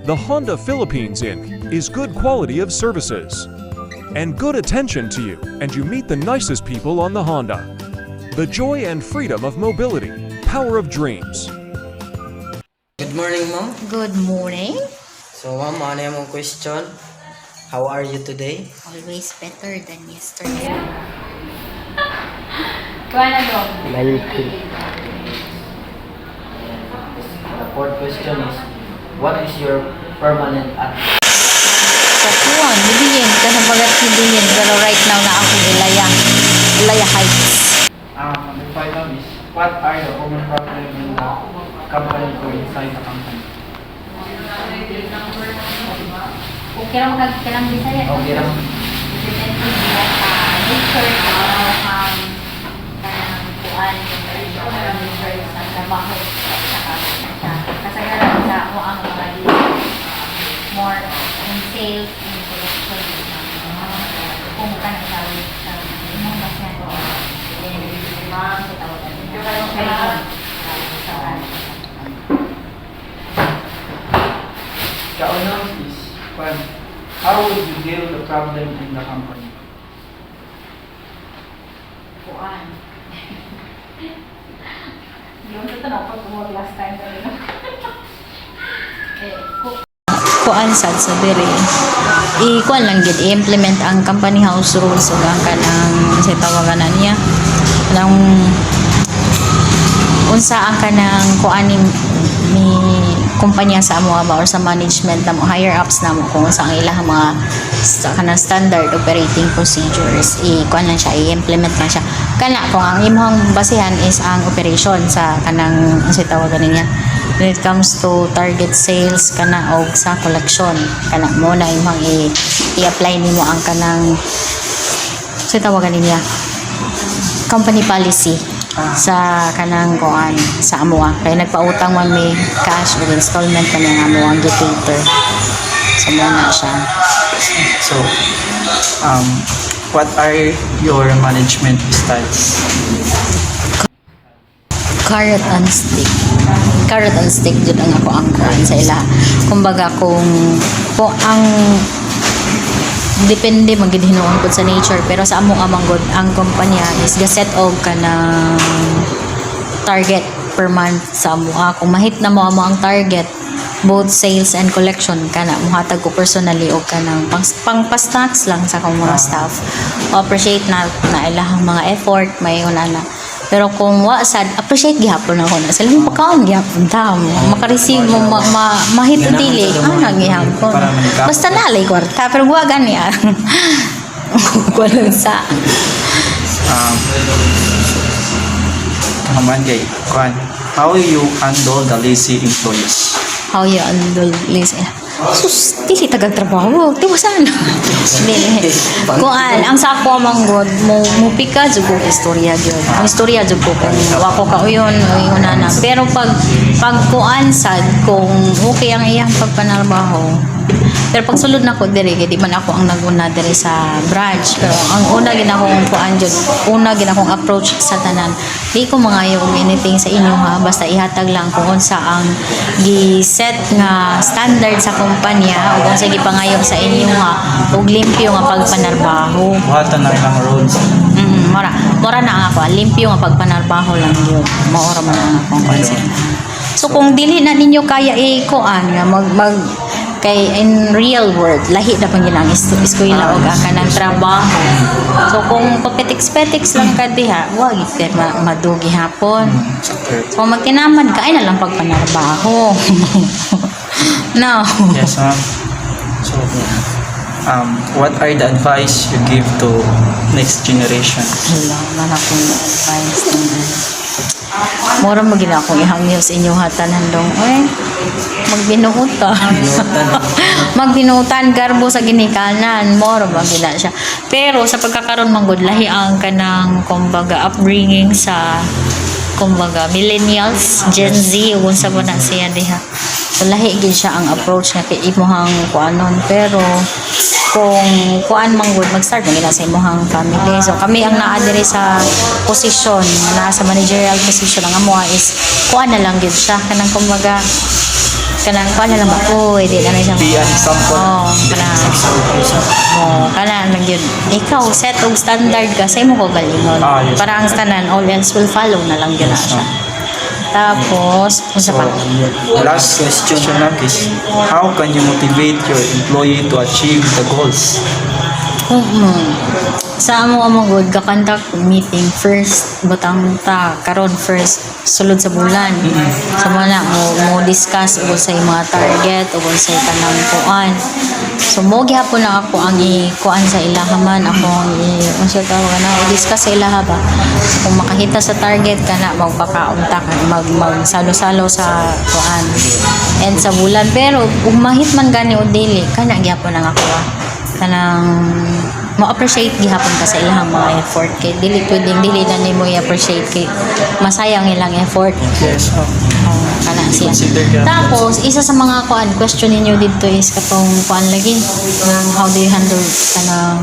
The Honda Philippines Inc. is good quality of services and good attention to you, and you meet the nicest people on the Honda. The joy and freedom of mobility, power of dreams. Good morning, ma'am. Good morning. So, ma'am, ano yung mong question? How are you today? Always better than yesterday. Kuha na dong. The fourth question is, what is your permanent address? Sa kuwan, hibihin ka na bagat hibihin. Pero right now na ako Ilaya Heights. The final is, what are the common problems in the company or inside the company? Okay lang magkakalang Bisaya. Okay lang. Definitely bilang nature, kanang kuan, nature sa trabaho, saka kasagaran sa mo ang mga more in sales, in production, kung ka nagsawi sa imong masyan, then ma'am, sa tawagan. The honor is, how would you deal the problem in the company? Kuan. Yung ito na pag umot last time talaga. Kuan sad sa diri. Kuan lang gid i-implement ang company house rules ug ang kanang sa tawagan niya. Nang unsa ang kanang kuan ni kumpanya sa amo ba or sa management na mo higher ups na mo kung unsa ang ilang mga sa kanang standard operating procedures kuan lang siya i-implement lang siya kana kung ang imong basehan is ang operation sa kanang sa tawagan niya when it comes to target sales kana og sa collection kana mo na imong i-apply nimo ang kanang sa tawagan niya company policy sa kanang kuan sa amuha kay nagpautang man may cash or installment kani ang amuha gi-cater so muna siya. So, what are your management styles? Carrot and stick jud ang ako ang kuan sa ila kumbaga kung ang depende magid hinuon pud sa nature pero sa amo amang god ang kumpanya is gaset og kanang target per month sa amo kung mahit na mo amo ang target both sales and collection kana muhatag ko personally og kanang pang pa-stocks lang sa akong mga staff appreciate na ilahang mga effort may unana pero kung wa sad appreciate gihapon ako na sila mo pagkaon gihapon ta maka-receive mo mahit o dili gihapon basta nalay kwarta pero wa gani walang sa Kay, how you handle the lazy employees? how you handle list sus dili tagag trabaho tiwasan dili kuan ang sako mang god mo pika jud ko istorya jud ang istorya jud ko kung wa ko kauyon na pero pag kuan sad kung okay ang iyang pagpanarbaho pero pag sulod na ko diri di man ako ang naguna diri sa branch pero ang una gid akong kuan jud una gid akong approach sa tanan di ko mangayo og anything sa inyo ha basta ihatag lang kung unsa ang gi-set nga standard sa kumpanya ug unsa gipangayo sa inyo ha ug limpyo nga pagpanarbaho Buhatan na ilang roads. mora na ang ako limpyo nga pagpanarbaho lang yun maora man ang akong concept so kung dili na ninyo kaya kuan nga mag kay in real world lahi na pang ginang eskwela og kanang trabaho so kung papetiks-petiks lang ka diha wag gid madugi hapon so magkinamad ka ay na lang pagpanarbaho no Yes, ma'am. So, what are the advice you give to next generation? hello man akong advice mura mo gina akong ihangyo sa inyo hatanan dong magbinutan garbo sa ginikanan mura ba gina siya pero sa pagkakaroon manggod lahi ang kanang kumbaga upbringing sa kumbaga millennials Gen Z ug unsa ba na siya diha so lahi gid siya ang approach nga kay imuhang kuanon pero kung kuan manggod mag-start na gina sa imuhang family so kami ang naa diri sa posisyon na sa managerial position ang amo is kuan na lang gid siya kanang kumbaga kanang kuan lang ba pwede na siya. Be an example. Oh, kanang lang yun. Ikaw set og standard ka sa imo ko galingon. Yes. Para ang tanan all else will follow na lang yun na siya. Tapos, unsa pa? Last question lang is, how can you motivate your employee to achieve the goals? Sa amo good ka conduct meeting first butang ta karon first sulod sa bulan. So mo na mo discuss ug sa mga target ug sa tanang kuan. So mo gihapon na ako ang kuan sa ilaha man ako ang unsa tawag na i-discuss sa ilaha ba. Kung makahita sa target kana magpakaon ta magsalo-salo sa kuan. And sa bulan pero ug mahit man gani o dili kana gihapon na ako kanang mo-appreciate gihapon ka sa ilang mga effort kay dili pwedeng dili na nimo i-appreciate kay masayang ilang effort. Yes. Kana siya. Consider ka. Tapos isa sa mga kuan question ninyo dito is katong kuan lagi how do you handle kanang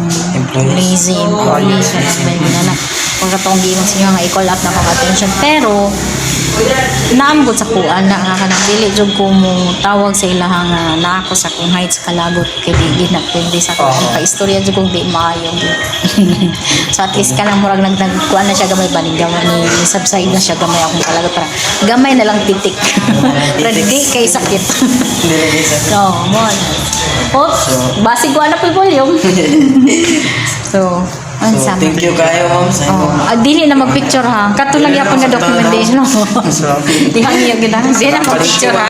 lazy employees na kung katong giingon sa inyo nga i-call up na pang attention pero naamgod sa kuan na nga kanang dili jud ko mo tawag sa ilaha nga naa ko sa kung heights kalagot kay di na pwede sa kung istorya jud kung di maayo so at least kanang murag nagkuan na siya gamay banig gamay ni subside na siya gamay akong kalagot para gamay na lang titik para di kay sakit so mo basi ko na po volume so Thank you kayo, ma'am. Sa dili na mag-picture ha. Kato lang yapon nga documentation. Dihang iya gid. Dili na mag-picture ha.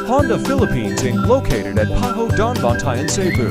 Honda Philippines Inc. located at Paho Don Bantayan, Cebu.